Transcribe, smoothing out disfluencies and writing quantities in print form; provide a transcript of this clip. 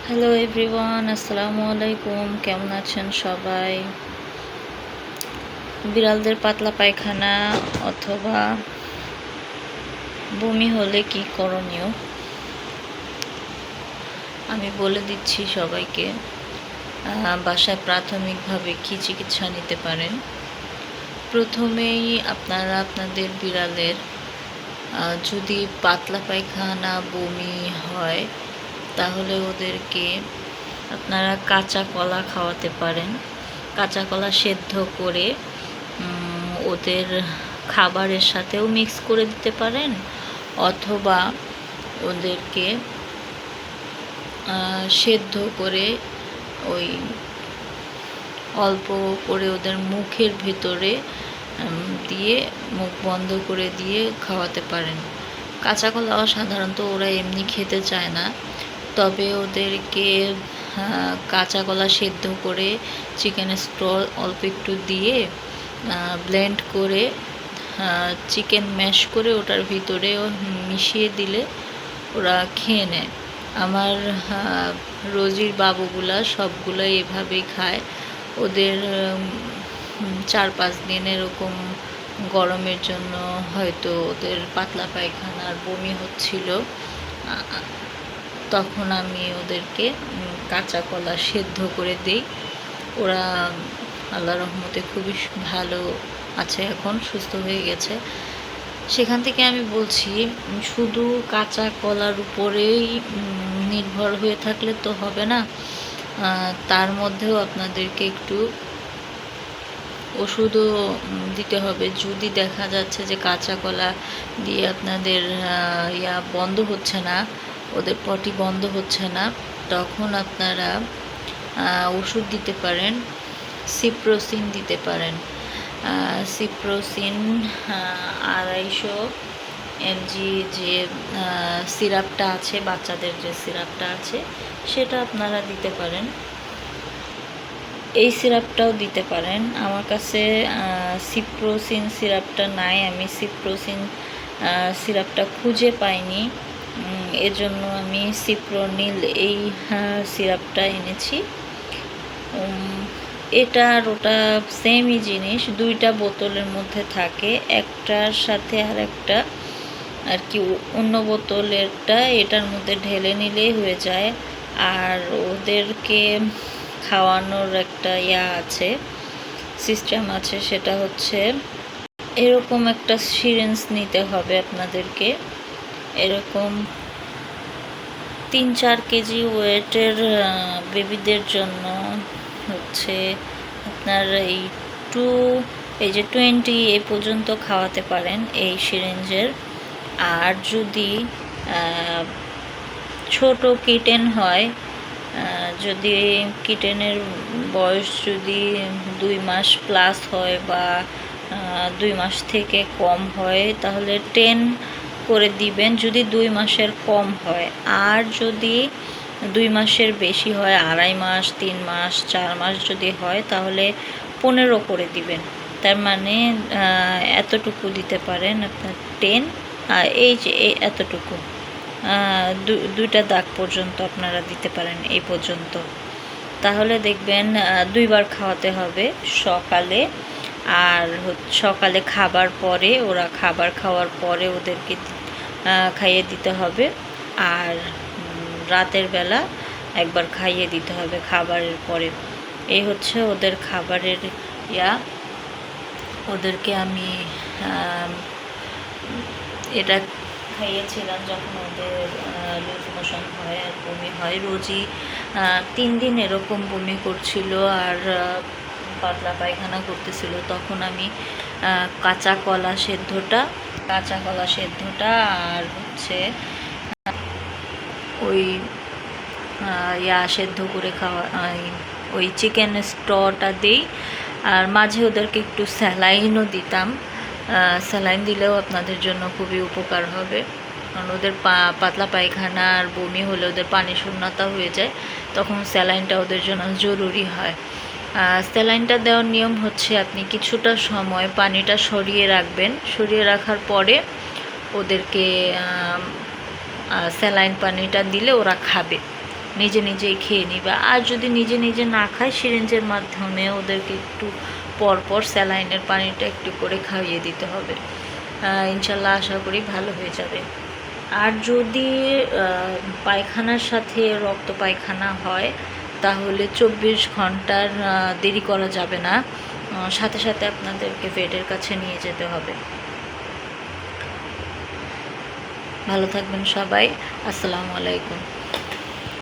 Hello everyone, আসসালামু আলাইকুম। কেমন আছেন সবাই? বিড়ালদের পাতলা পায়খানা অথবা বমি হলে কি করণীয় আমি বলে দিচ্ছি সবাইকে। বাসায় প্রাথমিকভাবে কি চিকিৎসা নিতে পারেন। প্রথমেই আপনারা আপনাদের বিড়ালের যদি পাতলা পায়খানা বমি হয় তাহলে ওদেরকে আপনারা কাঁচা কলা খাওয়াতে পারেন। কাঁচা কলা সেদ্ধ করে ওদের খাবারের সাথেও মিক্স করে দিতে পারেন, অথবা ওদেরকে সেদ্ধ করে ওই অল্প করে ওদের মুখের ভিতরে দিয়ে মুখ বন্ধ করে দিয়ে খাওয়াতে পারেন। কাঁচা কলাও সাধারণত ওরা এমনি খেতে চায় না, তবে ওদেরকে কাঁচা কলা সেদ্ধ করে চিকেন স্টক অল্প একটু দিয়ে ব্লেন্ড করে চিকেন ম্যাশ করে ওটার ভিতরে মিশিয়ে দিলে ওরা খেয়ে নেয়। আমার রোজির বাবুগুলা সবগুলাই এভাবেই খায়। ওদের 4-5 দিন এরকম গরমের জন্য হয়তো ওদের পাতলা পায়খানা আর বমি হচ্ছিল, তখন আমি ওদেরকে কাঁচা কলা সেদ্ধ করে দিই। ওরা আল্লাহর রহমতে খুবই ভালো আছে, এখন সুস্থ হয়ে গেছে। সেখান থেকে আমি বলছি, শুধু কাঁচা কলার উপরেই নির্ভর হয়ে থাকলে তো হবে না, তার মধ্যেও আপনাদেরকে একটু ওষুধও দিতে হবে। যদি দেখা যাচ্ছে যে কাঁচা কলা দিয়ে আপনাদের বন্ধ হচ্ছে না, ওদের পটি বন্ধ হচ্ছে না, তখন আপনারা ওষুধ দিতে পারেন। সিপ্রোসিন দিতে পারেন। সিপ্রোসিন 250 mg যে সিরাপটা আছে, বাচ্চাদের যে সিরাপটা আছে সেটা আপনারা দিতে পারেন। এই সিরাপটাও দিতে পারেন। আমার কাছে সিপ্রোসিন সিরাপটা নাই, আমি সিপ্রোসিন সিরাপটা খুঁজে পাইনি, এজন্য আমি সিপ্রোনিল এই সিরাপটা এনেছি। এটা আর ওটা সেমই জিনিস, দুইটা বোতলের মধ্যে থাকে, একটার সাথে আর একটা আর কি অন্য বোতলেরটা এটার মধ্যে ঢেলে নিলেই হয়ে যায়। আর ওদেরকে খাওয়ানোর একটা আছে, সিস্টেম আছে, সেটা হচ্ছে এরকম একটা সিরিঞ্জ নিতে হবে আপনাদেরকে। এরকম 3-4 কেজি ওয়েটের বেবিদের জন্য হচ্ছে আপনার এই যে 20 এ পর্যন্ত খাওয়াতে পারেন এই সিরিঞ্জের। আর যদি ছোট কিটেন হয়, যদি কিটেনের বয়স যদি 2 মাস প্লাস হয় বা 2 মাস থেকে কম হয় তাহলে 10 করে দিবেন, যদি 2 মাসের কম হয়। আর যদি 2 মাসের বেশি হয়, 2.5 মাস, 3 মাস, 4 মাস যদি হয় তাহলে 15 করে দিবেন। তার মানে এতটুকু দিতে পারেন আপনার 10, এই যে এতটুকু দুইটা দাগ পর্যন্ত আপনারা দিতে পারেন, এই পর্যন্ত। তাহলে দেখবেন 2 বার খাওয়াতে হবে, সকালে আর সকালে খাবার পরে, ওরা খাবার খাওয়ার পরে ওদেরকে খাইয়ে দিতে হবে, আর রাতের বেলা একবার খাইয়ে দিতে হবে খাবারের পরে। এই হচ্ছে ওদের খাবারের ওদেরকে আমি এটা খাইয়েছিলাম যখন ওদের লুজ মোশন হয় আর বমি হয়। রোজই 3 দিন এরকম বমি করছিল আর পাতলা পায়খানা করতেছিল, তখন আমি কাঁচা কলা সেদ্ধটা আর হচ্ছে ওই সেদ্ধ করে খাওয়া, ওই চিকেন স্টকটা দিই। আর মাঝে ওদেরকে একটু স্যালাইনও দিতাম। স্যালাইন দিলেও আপনাদের জন্য খুবই উপকার হবে, কারণ ওদের পাতলা পায়খানা আর বমি হলে ওদের পানি শূন্যতা হয়ে যায়, তখন স্যালাইনটা ওদের জন্য জরুরি হয়। স্যালাইনটা দেওয়ার নিয়ম হচ্ছে, আপনি কিছুটা সময় পানিটা সরিয়ে রাখবেন, সরিয়ে রাখার পরে ওদেরকে স্যালাইন পানিটা দিলে ওরা খাবে। নিজে নিজেই খেয়ে নিবে। আর যদি নিজে নিজে না খায়, সিরিঞ্জের মাধ্যমে ওদেরকে একটু পরপর স্যালাইনের পানিটা একটু করে খাইয়ে দিতে হবে। ইনশাল্লাহ আশা করি ভালো হয়ে যাবে। আর যদি পায়খানার সাথে রক্ত পায়খানা হয় তাহলে 24 ঘন্টার দেরি করা যাবে না, সাথে সাথে আপনাদেরকে ভেটের কাছে নিয়ে যেতে হবে। ভালো থাকবেন সবাই। আসসালামু আলাইকুম।